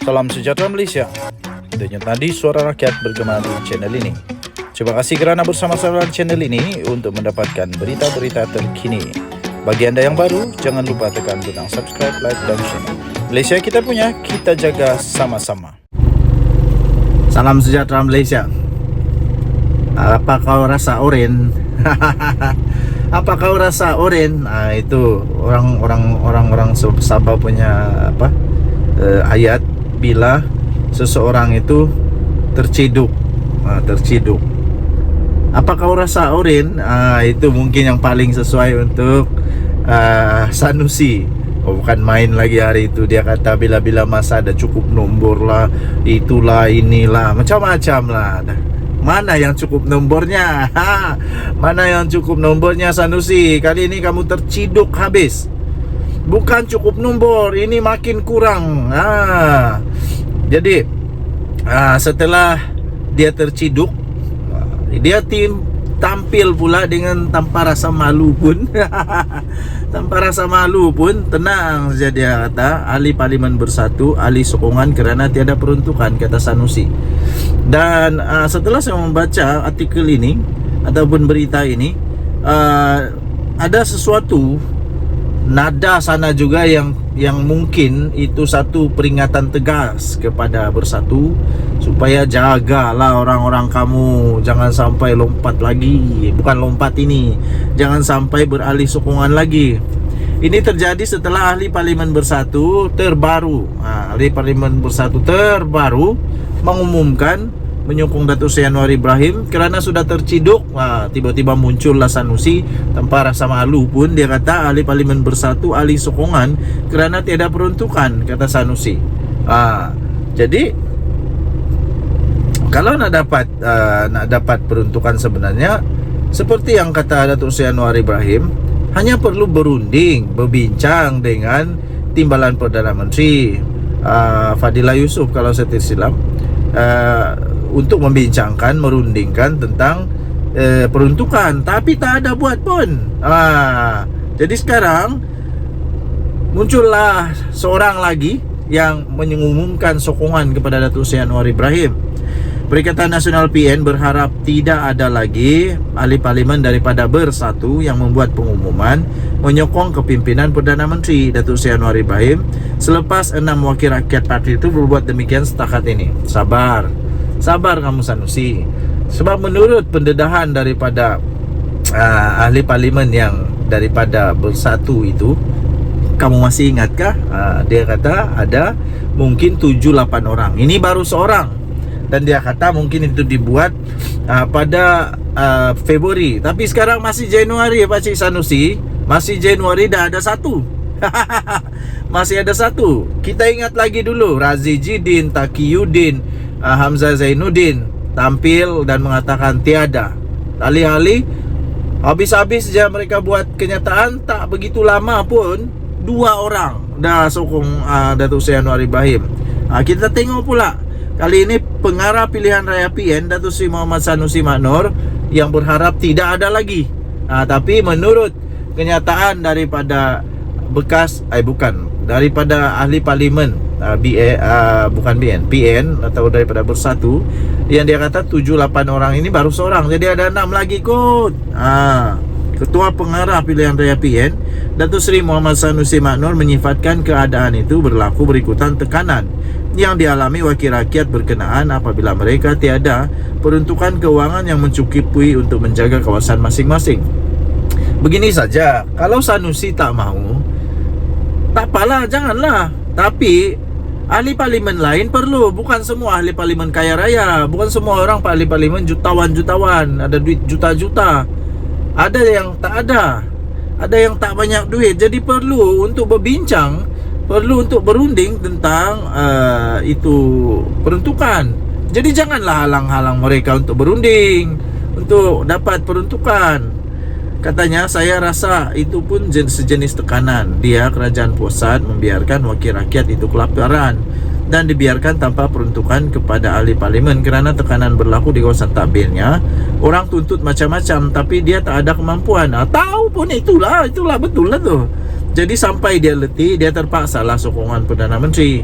Salam sejahtera Malaysia. Denyut nadi suara rakyat bergema di channel ini. Terima kasih kerana bersama-sama di channel ini untuk mendapatkan berita-berita terkini. Bagi anda yang baru, jangan lupa tekan butang subscribe, like dan share. Malaysia kita punya, kita jaga sama-sama. Salam sejahtera Malaysia. Apa kau rasa oren? Apa kau rasa oren? Itu orang Sabah punya ayat bila seseorang itu terciduk. Apa kau rasa oren? Itu mungkin yang paling sesuai untuk Sanusi. Bukan main lagi hari itu. Dia kata bila-bila masa ada cukup nombor lah, itulah inilah, macam-macam lah. Mana yang cukup nombornya? Mana yang cukup nombornya Sanusi? Kali ini kamu terciduk habis. Bukan cukup nombor, ini makin kurang. Jadi setelah dia terciduk, dia tampil pula dengan tanpa rasa malu pun. Tanpa rasa malu pun, tenang saja dia kata, ahli parlimen bersatu, ahli sokongan kerana tiada peruntukan, kata Sanusi. Dan setelah saya membaca artikel ini ataupun berita ini, ada sesuatu nada sana juga yang mungkin itu satu peringatan tegas kepada bersatu, supaya jagalah orang-orang kamu, jangan sampai lompat lagi. Bukan lompat ini, jangan sampai beralih sokongan lagi. Ini terjadi setelah ahli parlimen bersatu terbaru, ahli parlimen bersatu terbaru mengumumkan menyokong Datuk Seri Anwar Ibrahim kerana sudah terciduk. Tiba-tiba muncullah Sanusi tanpa rasa malu pun. Dia kata ahli parlimen bersatu, ahli sokongan kerana tiada peruntukan, kata Sanusi. Jadi kalau nak dapat peruntukan sebenarnya, seperti yang kata Datuk Seri Anwar Ibrahim, hanya perlu berbincang dengan Timbalan Perdana Menteri Fadilah Yusof kalau saya tidak silap, untuk membincangkan, merundingkan tentang peruntukan. Tapi tak ada buat pun. Jadi sekarang muncullah seorang lagi yang mengumumkan sokongan kepada Datuk Seri Anwar Ibrahim. Perikatan Nasional PN berharap tidak ada lagi ahli parlimen daripada Bersatu yang membuat pengumuman menyokong kepimpinan Perdana Menteri Datuk Seri Anwar Ibrahim selepas 6 wakil rakyat parti itu berbuat demikian setakat ini. Sabar kamu Sanusi. Sebab menurut pendedahan daripada ahli parlimen yang daripada Bersatu itu, kamu masih ingatkah? Dia kata ada mungkin 7-8 orang. Ini baru seorang. Dan dia kata mungkin itu dibuat pada Februari. Tapi sekarang masih Januari, Pakcik Sanusi. Masih Januari dah ada satu. Masih ada satu. Kita ingat lagi dulu, Razi Jidin, Taqiyuddin, Hamzah Zainuddin tampil dan mengatakan tiada. Alih-alih habis-habis je mereka buat kenyataan, tak begitu lama pun 2 orang dah sokong Datuk Seri Anwar Ibrahim. Kita tengok pula kali ini pengarah pilihan raya PN Datuk Seri Muhammad Sanusi Maknor yang berharap tidak ada lagi. Tapi menurut kenyataan daripada daripada ahli parlimen PN atau daripada Bersatu, yang dia kata 7-8 orang ini baru seorang. Jadi ada 6 lagi kot. Ketua Pengarah Pilihan Raya PN Datuk Seri Muhammad Sanusi Maknor menyifatkan keadaan itu berlaku berikutan tekanan yang dialami wakil rakyat berkenaan apabila mereka tiada peruntukan kewangan yang mencukupi untuk menjaga kawasan masing-masing. Begini saja, kalau Sanusi tak mahu, tak apalah, janganlah. Tapi ahli parlimen lain perlu. Bukan semua ahli parlimen kaya raya. Bukan semua orang ahli parlimen jutawan-jutawan, ada duit juta-juta. Ada yang tak ada, ada yang tak banyak duit. Jadi perlu untuk berbincang, perlu untuk berunding tentang itu peruntukan. Jadi janganlah halang-halang mereka untuk berunding, untuk dapat peruntukan. Katanya, saya rasa itu pun sejenis tekanan. Dia, kerajaan pusat, membiarkan wakil rakyat itu kelaparan dan dibiarkan tanpa peruntukan kepada ahli parlimen kerana tekanan berlaku di kawasan takbirnya. Orang tuntut macam-macam tapi dia tak ada kemampuan. Tahu pun itulah betul lah tu. Jadi sampai dia letih, dia terpaksalah sokongan Perdana Menteri.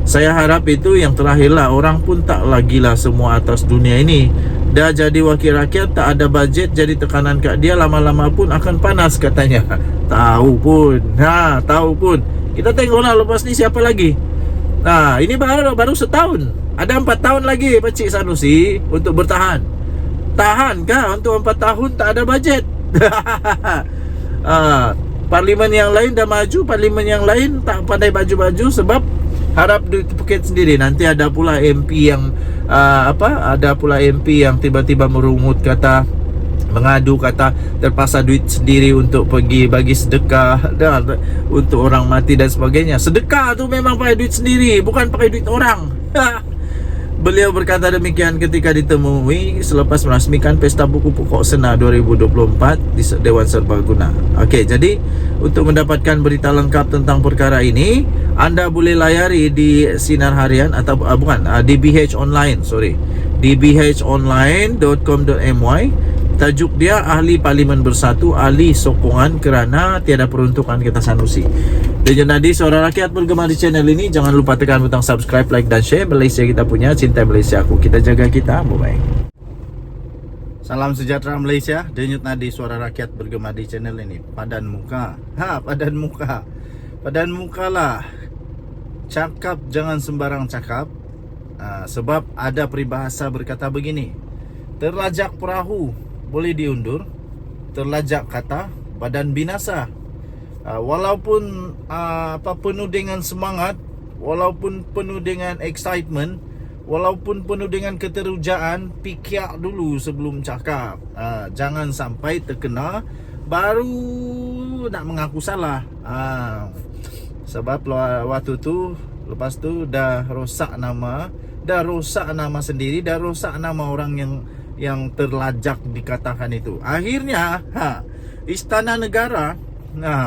Saya harap itu yang terakhirlah. Orang pun tak lagi lah semua atas dunia ini. Dah jadi wakil rakyat, tak ada bajet, jadi tekanan kat dia, lama-lama pun akan panas katanya. Tahu pun. Tahu pun. Kita tengoklah lepas ni siapa lagi. Nah, ini baru setahun. Ada 4 tahun lagi Pakcik Sanusi untuk bertahan. Tahan kah untuk 4 tahun tak ada bajet? Parlimen yang lain dah maju, parlimen yang lain tak pandai baju-baju sebab harap duit poket sendiri. Nanti ada pula MP yang ada pula MP yang tiba-tiba merungut kata, mengadu kata terpaksa duit sendiri untuk pergi bagi sedekah dan untuk orang mati dan sebagainya. Sedekah tu memang pakai duit sendiri, bukan pakai duit orang. Beliau berkata demikian ketika ditemui selepas merasmikan Pesta Buku Pokok Sena 2024 di Dewan Serbaguna. Okey, jadi untuk mendapatkan berita lengkap tentang perkara ini, anda boleh layari di Sinar Harian atau DBH Online, dbhonline.com.my. Tajuk dia Ahli Parlimen Bersatu, Ahli Sokongan Kerana Tiada Peruntukan, kata Sanusi. Dan jadi Suara Rakyat bergema di channel ini. Jangan lupa tekan butang subscribe, like dan share. Malaysia kita punya, cinta Malaysia aku. Kita jaga kita, bye-bye. Salam sejahtera Malaysia. Denyut nadi Suara Rakyat bergema di channel ini. Padan muka. Padan muka. Padan muka lah. Cakap jangan sembarang cakap. Sebab ada peribahasa berkata begini. Terlajak perahu boleh diundur, terlajak kata badan binasa. Walaupun penuh dengan semangat, walaupun penuh dengan excitement, walaupun penuh dengan keterujaan, fikir dulu sebelum cakap. Jangan sampai terkena baru nak mengaku salah. Sebab waktu tu, lepas tu dah rosak nama sendiri, dah rosak nama orang yang terlajak dikatakan itu. Akhirnya Istana Negara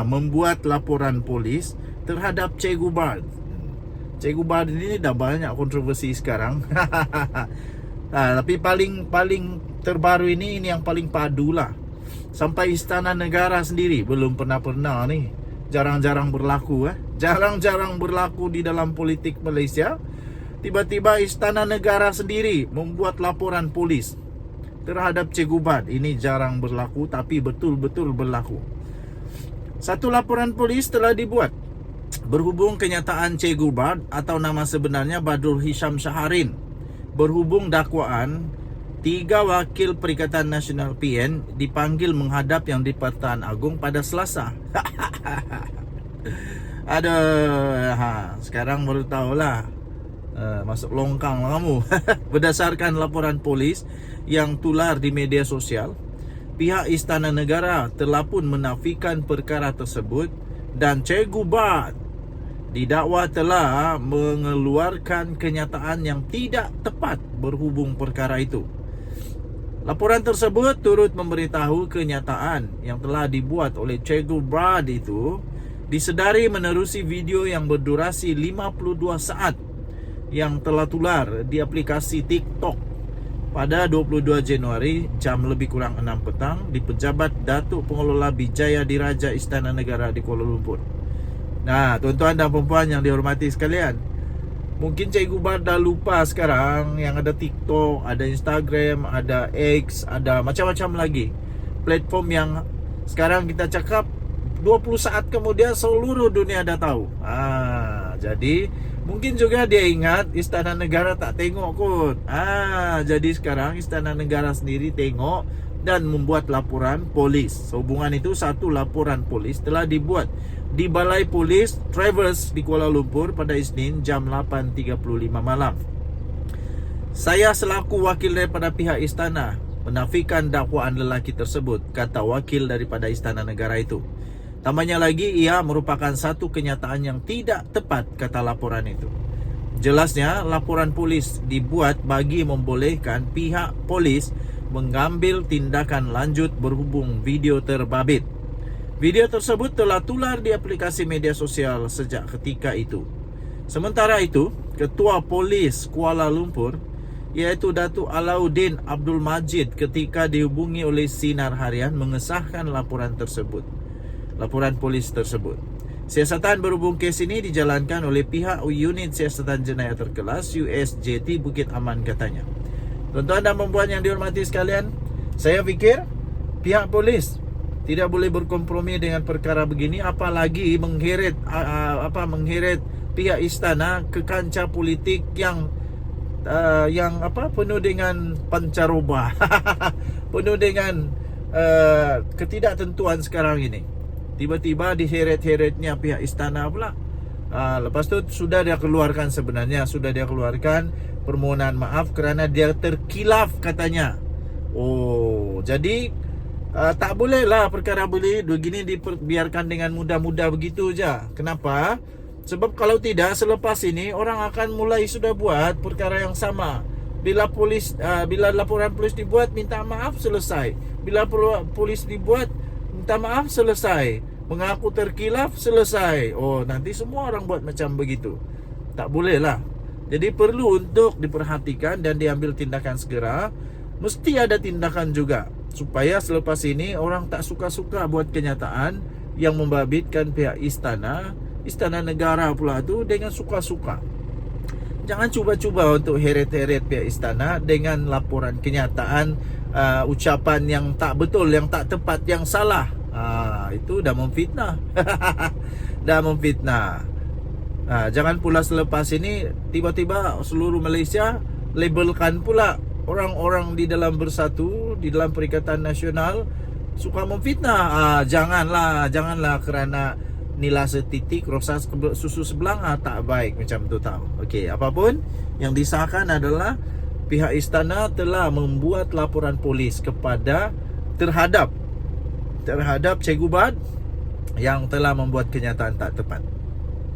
membuat laporan polis terhadap Cikgu Bard. Cikgu Bard ini dah banyak kontroversi sekarang. Tapi paling terbaru ini yang paling padu lah. Sampai Istana Negara sendiri belum pernah ni. Jarang-jarang berlaku Jarang-jarang berlaku di dalam politik Malaysia. Tiba-tiba Istana Negara sendiri membuat laporan polis terhadap Cikgu Bard. Ini jarang berlaku, tapi betul-betul berlaku. Satu laporan polis telah dibuat berhubung kenyataan Cikgu Bard atau nama sebenarnya Badrul Hisham Syaharin, berhubung dakwaan 3 wakil Perikatan Nasional PN dipanggil menghadap Yang di-Pertuan Agong pada Selasa. Sekarang baru tahulah. Masuk longkang lah kamu. Berdasarkan laporan polis yang tular di media sosial, pihak Istana Negara telah pun menafikan perkara tersebut dan Cikgu Bard didakwa telah mengeluarkan kenyataan yang tidak tepat berhubung perkara itu. Laporan tersebut turut memberitahu kenyataan yang telah dibuat oleh Cikgu Bard itu disedari menerusi video yang berdurasi 52 saat yang telah tular di aplikasi TikTok pada 22 Januari jam lebih kurang 6 petang di Pejabat Datuk Pengelola Bijaya Diraja Istana Negara di Kuala Lumpur. Nah, tuan-tuan dan puan yang dihormati sekalian, mungkin Cikgu Bard dah lupa sekarang yang ada TikTok, ada Instagram, ada X, ada macam-macam lagi platform yang sekarang kita cakap 20 saat kemudian seluruh dunia dah tahu. Jadi mungkin juga dia ingat Istana Negara tak tengok kot. Jadi sekarang Istana Negara sendiri tengok dan membuat laporan polis. Sehubungan itu, satu laporan polis telah dibuat di Balai Polis Travers di Kuala Lumpur pada Isnin jam 8.35 malam. Saya selaku wakil daripada pihak istana menafikan dakwaan lelaki tersebut, kata wakil daripada Istana Negara itu. Tambahnya lagi, ia merupakan satu kenyataan yang tidak tepat, kata laporan itu. Jelasnya, laporan polis dibuat bagi membolehkan pihak polis mengambil tindakan lanjut berhubung video terbabit. Video tersebut telah tular di aplikasi media sosial sejak ketika itu. Sementara itu, Ketua Polis Kuala Lumpur, iaitu Datuk Alauddin Abdul Majid, ketika dihubungi oleh Sinar Harian mengesahkan laporan polis tersebut. Siasatan berhubung kes ini dijalankan oleh pihak Unit Siasatan Jenayah Terkelas USJT Bukit Aman, katanya. Tuan-tuan dan puan yang dihormati sekalian, saya fikir pihak polis tidak boleh berkompromi dengan perkara begini, apalagi mengheret pihak istana ke kancah politik yang penuh dengan pancaroba, penuh dengan ketidaktentuan sekarang ini. Tiba-tiba diheret-heretnya pihak istana pula. Lepas tu sudah dia keluarkan permohonan maaf kerana dia terkilaf, katanya. Oh, jadi tak boleh lah perkara begini dibiarkan dengan mudah-mudah begitu je. Kenapa? Sebab kalau tidak, selepas ini orang akan mulai sudah buat perkara yang sama. Bila laporan polis dibuat, minta maaf, selesai. Bila polis dibuat, minta maaf, selesai. Mengaku terkilaf, selesai. Oh, nanti semua orang buat macam begitu. Tak boleh lah. Jadi perlu untuk diperhatikan dan diambil tindakan segera. Mesti ada tindakan juga, supaya selepas ini orang tak suka-suka buat kenyataan yang membabitkan pihak istana negara pula tu dengan suka-suka. Jangan cuba-cuba untuk heret-heret pihak istana dengan laporan kenyataan, ucapan yang tak betul, yang tak tepat, yang salah. Itu dah memfitnah. Dah memfitnah. Jangan pula selepas ini tiba-tiba seluruh Malaysia labelkan pula orang-orang di dalam Bersatu, di dalam Perikatan Nasional suka memfitnah. Janganlah kerana nila setitik rosas susu sebelang, tak baik macam tu tau. Okey, apapun yang disahkan adalah pihak istana telah membuat laporan polis terhadap Cikgu Bad yang telah membuat kenyataan tak tepat.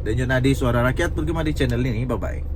Dan Junadi Suara Rakyat bergema di channel ini. Bye-bye.